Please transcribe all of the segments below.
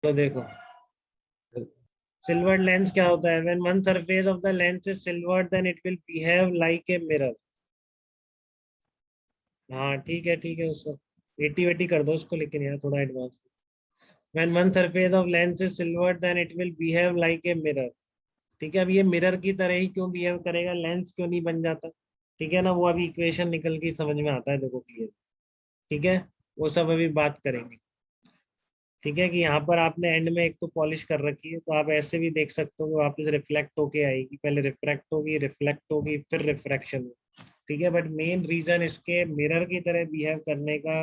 तो देखो silvered lens क्या होता है, when one surface of the lens is silvered then it will behave like a mirror. हाँ ठीक है उसको 80-80 कर दो उसको, लेकिन यार थोड़ा advance. When one surface of lens is silvered then it will behave like a mirror. ठीक है, अब ये मिरर की तरह ही क्यों बिहेव करेगा, लेंस क्यों नहीं बन जाता। ठीक है ना, वो अभी इक्वेशन निकल के समझ में आता है, देखो क्लियर। ठीक है, वो सब अभी बात करेंगे। ठीक है, कि यहाँ पर आपने एंड में एक तो पॉलिश कर रखी है, तो आप ऐसे भी देख सकते हो कि वापस रिफ्लेक्ट होके आएगी, पहले रिफ्रैक्ट होगी, रिफ्लेक्ट होगी, फिर रिफ्रैक्शन। ठीक है, बट मेन रीजन इसके मिरर की तरह बिहेव करने का,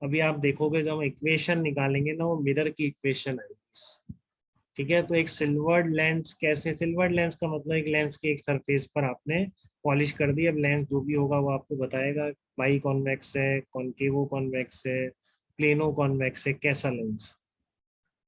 अभी आप देखोगे जब हम इक्वेशन निकालेंगे ना, वो मिरर की इक्वेशन है। ठीक है, तो एक सिल्वर्ड लेंस कैसे, सिल्वर्ड लेंस का मतलब एक लेंस के एक सरफेस पर आपने पॉलिश कर दी, अब लेंस जो भी होगा वो आपको बताएगा, बाई कॉन्वेक्स है, कॉन्केवो कॉन्वेक्स है, प्लेनो कॉन्वेक्स है, कैसा लेंस।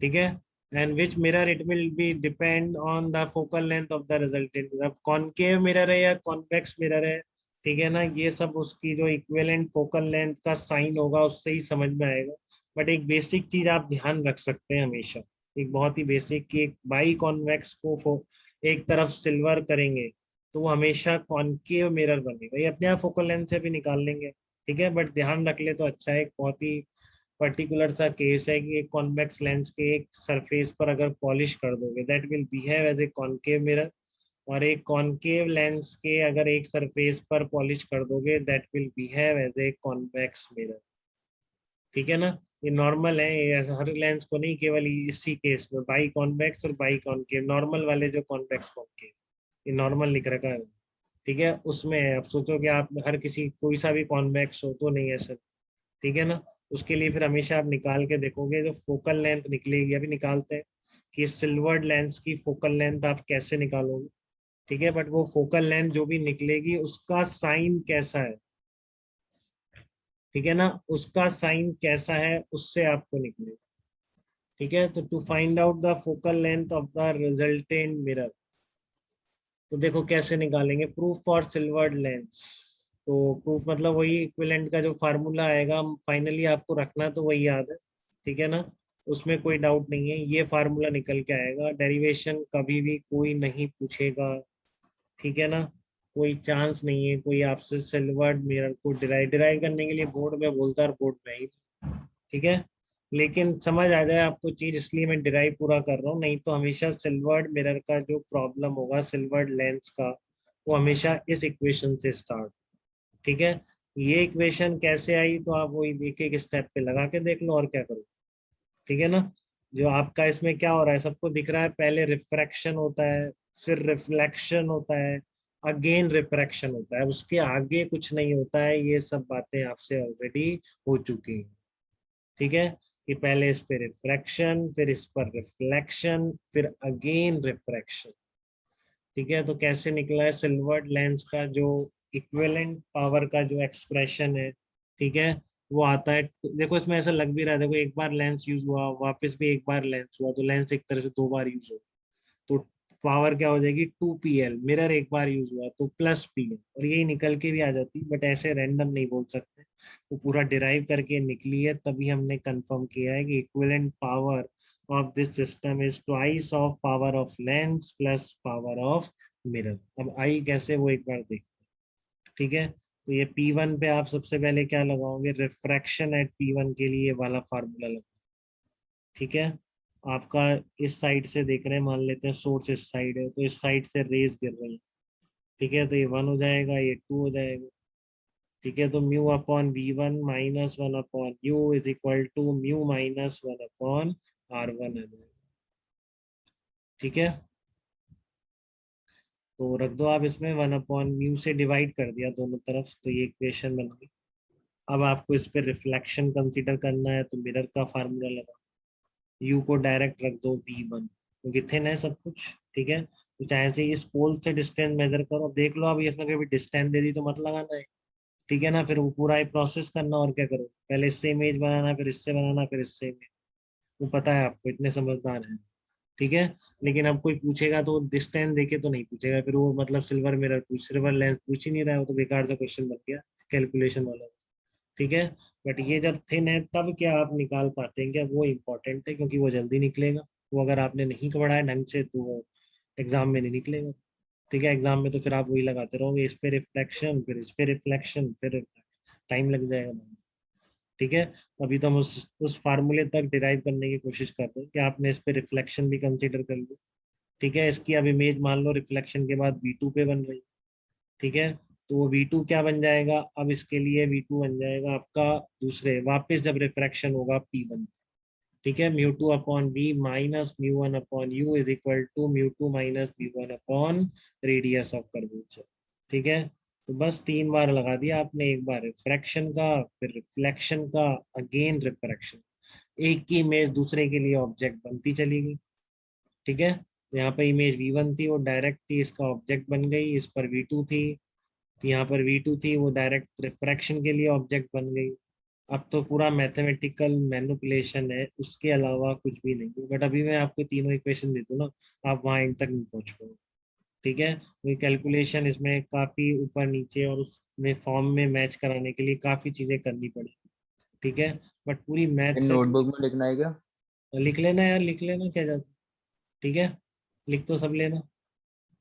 ठीक है, and which mirror it will be depend on the focal length of the resultant, अब कॉन्केव मिरर है या कॉन्वेक्स मिरर है। ठीक है ना, ये सब उसकी जो इक्विवेलेंट फोकल लेंथ का साइन होगा उससे ही समझ में आएगा। बट एक बेसिक चीज आप ध्यान रख सकते हैं हमेशा, एक बहुत ही बेसिक, कि एक बाई कॉन्वेक्स को एक तरफ सिल्वर करेंगे तो वो हमेशा कॉन्केव मिरर बनेगा, ये अपने आप फोकल लेंथ से भी निकाल लेंगे। ठीक है, बट ध्यान रख ले तो अच्छा है, एक बहुत ही पर्टिकुलर सा केस है कि एक कॉन्वेक्स लेंस के एक सरफेस पर अगर पॉलिश कर दोगे that will behave as a concave mirror, और एक कॉन्केव लेंस के अगर एक सरफेस पर पॉलिश कर दोगे that will behave as a convex mirror. ठीक है ना, ये नॉर्मल है, ये ऐसा हर लेंस को नहीं, केवल इसी केस में बाई कॉन्वेक्स और बाई कॉन्केव, नॉर्मल वाले जो कॉन्वेक्स कॉन्केव, ये नॉर्मल लिख रखा है। ठीक है, उसमें है, अब सोचो कि आप हर किसी कोई सा भी कॉन्वेक्स हो तो नहीं है सर। ठीक है ना, उसके लिए फिर हमेशा आप निकाल के देखोगे, जो फोकल लेंथ निकलेगी, अभी निकालते हैं कि सिल्वर्ड लेंस की फोकल लेंथ आप कैसे निकालोगे। ठीक है, बट वो फोकल लेंथ जो भी निकलेगी उसका साइन कैसा है। ठीक है ना, उसका साइन कैसा है उससे आपको निकलेगा। ठीक है, तो to find out the focal length of the resultant mirror, तो देखो कैसे निकालेंगे, प्रूफ फॉर सिल्वर्ड लेंस। तो प्रूफ मतलब वही इक्विवेलेंट का जो फार्मूला आएगा, फाइनली आपको रखना तो वही याद है। ठीक है ना, उसमें कोई डाउट नहीं है, ये फार्मूला निकल के आएगा, डेरिवेशन कभी भी कोई नहीं पूछेगा। ठीक है ना, कोई चांस नहीं है कोई आपसे सिल्वर्ड मिरर को डिराइव डिराइव करने के लिए बोर्ड में बोलता है, और बोर्ड में ही। ठीक है, लेकिन समझ आ जाए आपको चीज, इसलिए मैं डिराइव पूरा कर रहा हूँ, नहीं तो हमेशा सिल्वर्ड मिरर का जो प्रॉब्लम होगा सिल्वर्ड लेंस का, वो हमेशा इस इक्वेशन से स्टार्ट। ठीक है, ये इक्वेशन कैसे आई, तो आप वही एक एक स्टेप पे लगा के देख लो और क्या करो। ठीक है ना, जो आपका इसमें क्या हो रहा है सबको दिख रहा है, पहले रिफ्रैक्शन होता है, फिर रिफ्लेक्शन होता है, अगेन रिफ्रैक्शन होता है, उसके आगे कुछ नहीं होता है, ये सब बातें आपसे ऑलरेडी हो चुकी हैं। ठीक है, कि पहले इस पे रिफ्रैक्शन, फिर इस पर रिफ्लेक्शन, फिर अगेन रिफ्रैक्शन। ठीक है, तो कैसे निकला है सिल्वर्ड लेंस का जो इक्विवेलेंट पावर का जो एक्सप्रेशन है। ठीक है, वो आता है, देखो इसमें ऐसा लग भी रहा है, देखो एक बार लेंस यूज हुआ, वापस भी एक बार लेंस हुआ, तो लेंस एक तरह से दो बार यूज हो, तो पावर क्या हो जाएगी 2PL, मिरर एक बार यूज हुआ तो +PL, और यही निकल के भी आ जाती, बट ऐसे रैंडम नहीं बोल सकते, वो पूरा डिराइव करके निकली है, तभी हमने कंफर्म किया है कि equivalent power of this system is twice of power of lens plus power of mirror। अब आई कैसे वो एक बार देखते हैं। ठीक है, तो ये P1 पे आप सबसे पहले क्या लगाओगे, रिफ्रैक्शन एट P1 के लिए वाला फार्मूला लगाओ। ठीक है, आपका इस साइड से देख रहे हैं, मान लेते हैं सोर्स इस साइड है, तो इस साइड से रेज गिर रही है। ठीक है, तो ये 1 हो जाएगा, ये 2 हो जाएगा। ठीक है, तो μ/V1 -1/U is equal to μ-1/R1 आ जाएगा। ठीक है, तो रख दो आप इसमें, 1/μ से डिवाइड कर दिया दोनों तरफ, तो ये इक्वेशन बन गई। अब आपको इस पे रिफ्लेक्शन कंसीडर करना है, तो मिरर का फार्मूला लगा, यू को डायरेक्ट रख दो V1, क्योंकि थिन है सब कुछ। ठीक है, तो चाहे से इस पोल से डिस्टेंस मेजर करो, अब देख लो, अभी इसमें कभी डिस्टेंस दे दी तो मत लगाना है। ठीक है ना, फिर वो पूरा ही प्रोसेस करना, और क्या करो, पहले इससे इमेज बनाना, फिर इससे बनाना, फिर इससे इमेज, वो पता है आपको, इतने समझदार है। ठीक है, लेकिन अब कोई पूछेगा तो डिस्टेंस देके तो नहीं पूछेगा, फिर वो मतलब सिल्वर मिरर पूछ, सिल्वर लेंस पूछ ही नहीं रहा है, वो तो बेकार सा क्वेश्चन बन गया कैलकुलेशन वाला। ठीक है। बट ये जब थिन है तब क्या आप निकाल पाते हैं क्या, वो इम्पोर्टेंट है, क्योंकि वो जल्दी निकलेगा। वो अगर आपने नहीं पढ़ा है ढंग से तो वो एग्जाम में नहीं निकलेगा। ठीक है, एग्जाम में तो फिर आप वही लगाते रहोगे, इस पे रिफ्लेक्शन, फिर इस पे रिफ्लेक्शन, फिर टाइम लग जाएगा। ठीक है, अभी तो हम उस फार्मूले तक डिराइव करने की कोशिश कर रहे हैं कि आपने इस पे रिफ्लेक्शन भी कंसीडर कर ली। ठीक है, इसकी अब इमेज मान लो रिफ्लेक्शन के बाद V2 पे बन रही। ठीक है, तो वो V2 क्या बन जाएगा, अब इसके लिए V2 बन जाएगा आपका दूसरे वापस जब रिफ्रैक्शन होगा P1। ठीक है, mu 2 upon v minus mu 1 upon u is equal to mu 2 minus mu 1 upon radius of curvature. ठीक है, तो बस 3 बार लगा दिया आपने, एक बार रिफ्रैक्शन का, फिर रिफ्लेक्शन का, अगेन रिफ्रैक्शन। एक की इमेज दूसरे के लिए ऑब्जेक्ट बनती चली गई। ठीक है, तो यहाँ पर इमेज V1 थी, वो डायरेक्ट थी, इसका ऑब्जेक्ट बन गई। इस पर V2 थी, तो यहाँ पर V2 थी, वो डायरेक्ट रिफ्रैक्शन के लिए ऑब्जेक्ट बन गई। अब तो पूरा मैथमेटिकल मैनिपुलेशन है, उसके अलावा कुछ भी नहीं है। बट अभी मैं आपको तीनों इक्वेशन दे दूँ ना, आप वहाँ एंड तक नहीं पहुँच पाओगे। ठीक है, वही कैलकुलेशन इसमें काफ़ी ऊपर नीचे और उसमें फॉर्म में मैच कराने के लिए काफ़ी चीज़ें करनी पड़ी। ठीक है, बट पूरी मैथ इन से नोटबुक में लिखना है क्या? लिख लेना यार, लिख लेना, क्या जाता। ठीक है, लिख तो सब लेना।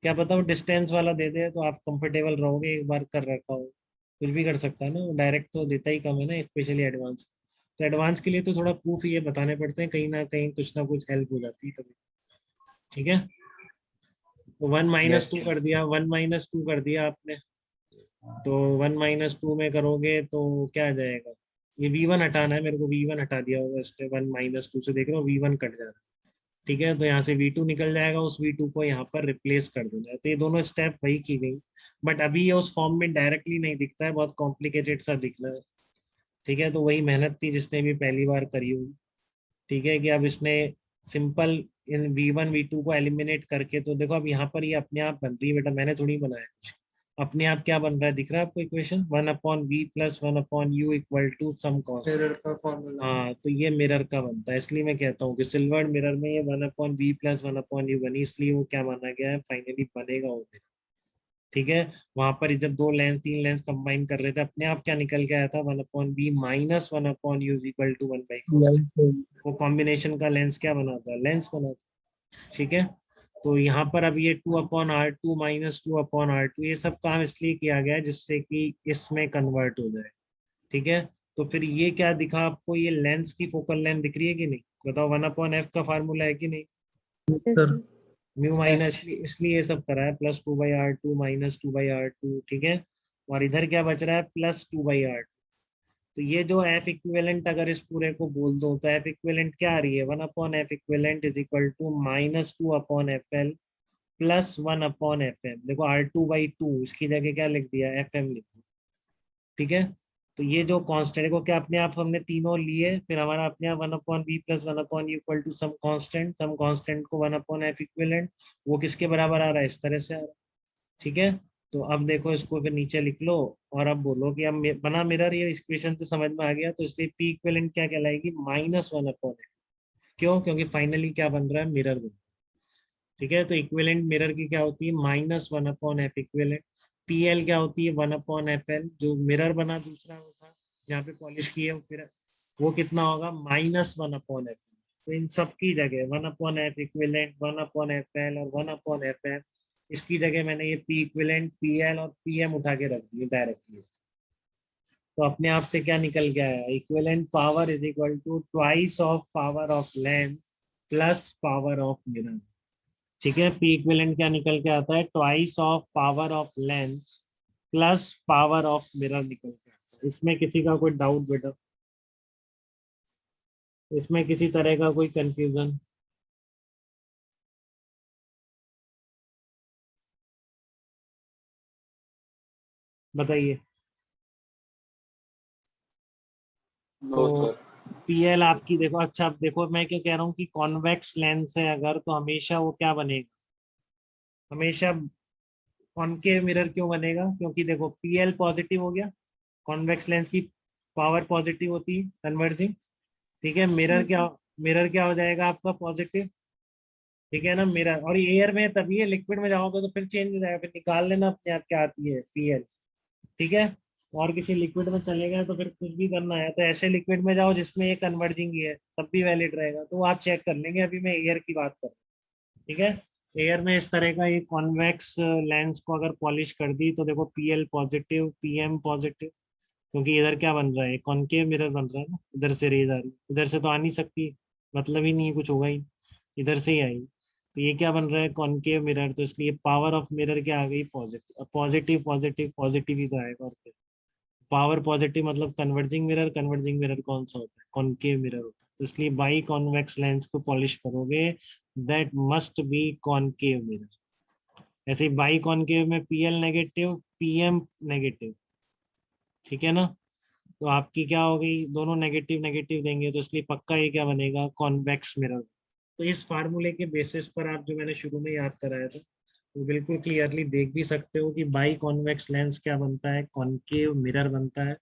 क्या पता वो डिस्टेंस वाला दे दे तो आप कंफर्टेबल रहोगे, एक बार कर रखा हो। कुछ भी कर सकता है ना, वो डायरेक्ट तो देता ही कम है ना, स्पेशली एडवांस। तो एडवांस के लिए तो थोड़ा प्रूफ ये बताने पड़ते हैं, कहीं ना कुछ हेल्प हो जाती है कभी। ठीक है, तो 1 - 2 यस। कर दिया, 1 - 2 कर दिया आपने। तो 1 - 2 में करोगे तो क्या आ जाएगा, ये V1 हटाना है मेरे को, V1 हटा दिया होगा इसने, 1 - 2 से देख रहे हो V1 कट जा रहा है। ठीक है, तो यहाँ से V2 निकल जाएगा, उस V2 को यहाँ पर रिप्लेस कर देना है। तो ये दोनों स्टेप वही की गई, बट अभी ये उस फॉर्म में डायरेक्टली नहीं दिखता है, बहुत कॉम्प्लिकेटेड सा दिख रहा है। ठीक है, तो वही मेहनत थी जिसने भी पहली बार करी हुई। ठीक है, कि अब इसने सिंपल इन V1 V2 को एलिमिनेट करके, तो देखो अब यहाँ पर ये अपने आप बन रही है बेटा, मैंने थोड़ी बनाया कुछ। अपने आप क्या बन रहा है दिख रहा है आपको equation, 1/V+1/U equal to sum cost. Mirror का फॉर्मूला। हाँ, तो ये मिरर का बनता है, इसलिए मैं कहता हूँ कि सिल्वर्ड मिरर में ये 1/V+1/U बनी, इसलिए वो क्या माना गया है, फाइनली बनेगा वो mirror। ठीक है, वहां पर जब दो लेंस तीन लेंस कंबाइन कर रहे थे, अपने आप क्या निकल के आया था, 1/V - 1/U is equal to 1/cos। वो कॉम्बिनेशन का लेंस क्या बनाता है, लेंस बनाता है। ठीक है, तो यहाँ पर अब ये 2/R2 - 2/R2, ये सब काम इसलिए किया गया है जिससे कि इसमें कन्वर्ट हो जाए। ठीक है, तो फिर ये क्या दिखा आपको, ये लेंस की फोकल लेंथ दिख रही है कि नहीं, बताओ, 1/f का फार्मूला है कि नहीं, सर म्यू माइनस, इसलिए ये सब करा है, +2/R2 - 2/R2। ठीक है, और इधर क्या बच रहा है, +2/R। तो ये जो एफ इक्विवेलेंट अगर इस पूरे को बोल दो, तो एफ इक्विवेलेंट क्या आ रही है, 1/f equivalent is equal to -2/FL +1/FM। देखो R2/2, इसकी जगह क्या लिख दिया, FM लिख दिया। ठीक है, तो ये जो कांस्टेंट को क्या अपने आप हमने तीनों लिए, फिर हमारा अपने आप 1/V+1/U equal to some constant को 1/f इक्विवेलेंट, वो किसके बराबर आ रहा है, इस तरह से आ रहा है। ठीक है, तो अब देखो इसको फिर नीचे लिख लो, और अब बोलो कि अब बना मिरर, ये इक्वेशन से समझ में आ गया, तो इसलिए P इक्विवेलेंट क्या कहलाएगी, -1/f। क्यों, क्योंकि फाइनली क्या बन रहा है, मिरर बन। ठीक है, तो इक्विवेलेंट मिरर की क्या होती है, -1/f इक्विवेलेंट। PL क्या होती है, 1/FL, जो मिरर बना दूसरा वो था, जहाँ पे पॉलिश की है, फिर वो कितना होगा, -1/f। तो इन सब की जगह 1/f इक्विवेलेंट, 1/FL और 1/FM, इसकी जगह मैंने ये P इक्विवेलेंट, PL और PM उठा के रख दिए डायरेक्टली। तो अपने आप से क्या निकल गया है, equivalent power is equal to twice of power of length plus power of mirror. ठीक है, P इक्विवेलेंट क्या निकल के आता है, twice of power of length plus power of mirror निकल के आता है। इसमें किसी का कोई डाउट बेटा, इसमें किसी तरह का कोई कंफ्यूजन, बताइए। नो तो सर। PL आपकी देखो, अच्छा अब देखो मैं क्या कह रहा हूँ कि कॉन्वेक्स लेंस है अगर, तो हमेशा वो क्या बनेगा, हमेशा कॉनकेव मिरर क्यों बनेगा, क्योंकि देखो PL पॉजिटिव हो गया, कॉन्वेक्स लेंस की पावर पॉजिटिव होती है कन्वर्जिंग। ठीक है, मिरर क्या हो जाएगा आपका, पॉजिटिव। ठीक है ना, मिरर, और एयर में तभी है, लिक्विड में जाओगे तो फिर चेंज हो जाएगा, फिर निकाल लेना अपने आप क्या आती है, PL। ठीक है, और किसी लिक्विड में चले गए तो फिर कुछ भी करना है तो ऐसे लिक्विड में जाओ जिसमें ये कन्वर्जिंग ही है, तब भी वैलिड रहेगा। तो वो आप चेक कर लेंगे, अभी मैं एयर की बात कर रहा हूँ। ठीक है, एयर में इस तरह का ये कॉन्वेक्स लेंस को अगर पॉलिश कर दी तो देखो पीएल पॉजिटिव, पीएम पॉजिटिव, क्योंकि इधर क्या बन रहा है, कॉनकेव मिरर बन रहा है ना, इधर से रेज आ रही है, इधर से तो आ नहीं सकती, मतलब ही नहीं है, कुछ होगा ही, इधर से ही आएगी। तो ये क्या बन रहा है, कॉनकेव मिरर, तो इसलिए पावर ऑफ मिरर क्या आ गई, पॉजिटिव। पॉजिटिव पॉजिटिव पॉजिटिव ही तो आएगा, और क्या। पावर पॉजिटिव मतलब कन्वर्जिंग मिरर, कन्वर्जिंग मिरर कौन सा होता है, कॉनकेव मिरर होता है। तो इसलिए बाई कॉन्वेक्स लेंस को पॉलिश करोगे, that must be concave mirror. ऐसे ही बाई कॉनकेव में पीएल नेगेटिव, पीएम नेगेटिव, ठीक है ना। तो आपकी क्या हो गई, दोनों नेगेटिव नेगेटिव देंगे, तो इसलिए पक्का ये क्या बनेगा, कॉन्वेक्स मिरर। तो इस फार्मूले के बेसिस पर आप जो मैंने शुरू में याद कराया था, वो बिल्कुल क्लियरली देख भी सकते हो कि बाई कॉन्वेक्स लेंस क्या बनता है, कॉनकेव मिरर बनता है।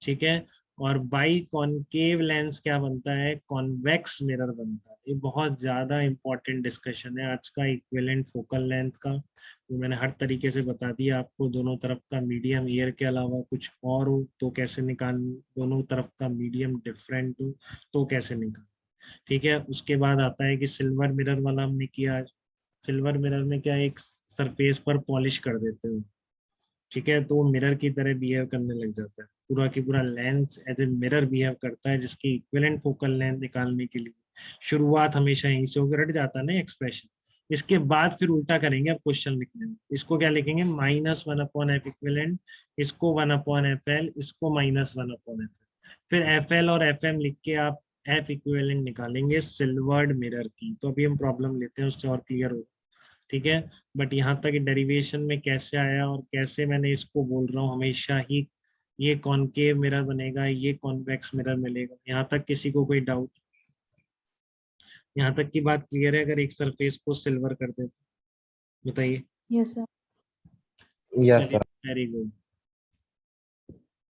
ठीक है, और बाई कॉनकेव लेंस क्या बनता है, कॉन्वेक्स मिरर बनता है। ये बहुत ज्यादा इंपॉर्टेंट डिस्कशन है आज का इक्विवेलेंट फोकल लेंथ का। तो मैंने हर तरीके से बता दिया आपको, दोनों तरफ का मीडियम एयर के अलावा कुछ और हो तो कैसे निकाल, दोनों तरफ का मीडियम डिफरेंट हो तो कैसे निकाल। ठीक है, उसके बाद आता है कि सिल्वर मिरर वाला हमने किया आज। सिल्वर मिरर में क्या, एक सरफेस पर पॉलिश कर देते हो, ठीक है, तो वो मिरर की तरह बिहेव करने लग जाता है, पूरा की पूरा lens as a mirror behave करता है, जिसकी इक्विवेलेंट फोकल लेंथ निकालने के लिए शुरुआत हमेशा यहीं से होकर, रट जाता है ना एक्सप्रेशन। इसके बाद फिर उल्टा करेंगे अब क्वेश्चन लिखने में, इसको क्या लिखेंगे, -1/f इक्विवेलेंट, इसको 1/fl, इसको -1/fl, फिर fl और fm लिख के आप एफ इक्विवेलेंट निकालेंगे सिल्वर्ड मिरर की। तो अभी हम प्रॉब्लम लेते हैं, उससे और क्लियर होगा। ठीक है, बट यहाँ तक डेरिवेशन में कैसे आया और कैसे मैंने इसको बोल रहा हूँ हमेशा ही, ये कॉनकेव मिरर बनेगा, ये कॉन्वेक्स मिरर मिलेगा, यहाँ तक किसी को कोई डाउट, यहाँ तक की बात क्लियर है, अगर एक सरफेस को सिल्वर कर देते, बताइए। Yes sir. यस चलिए, सर। Very good.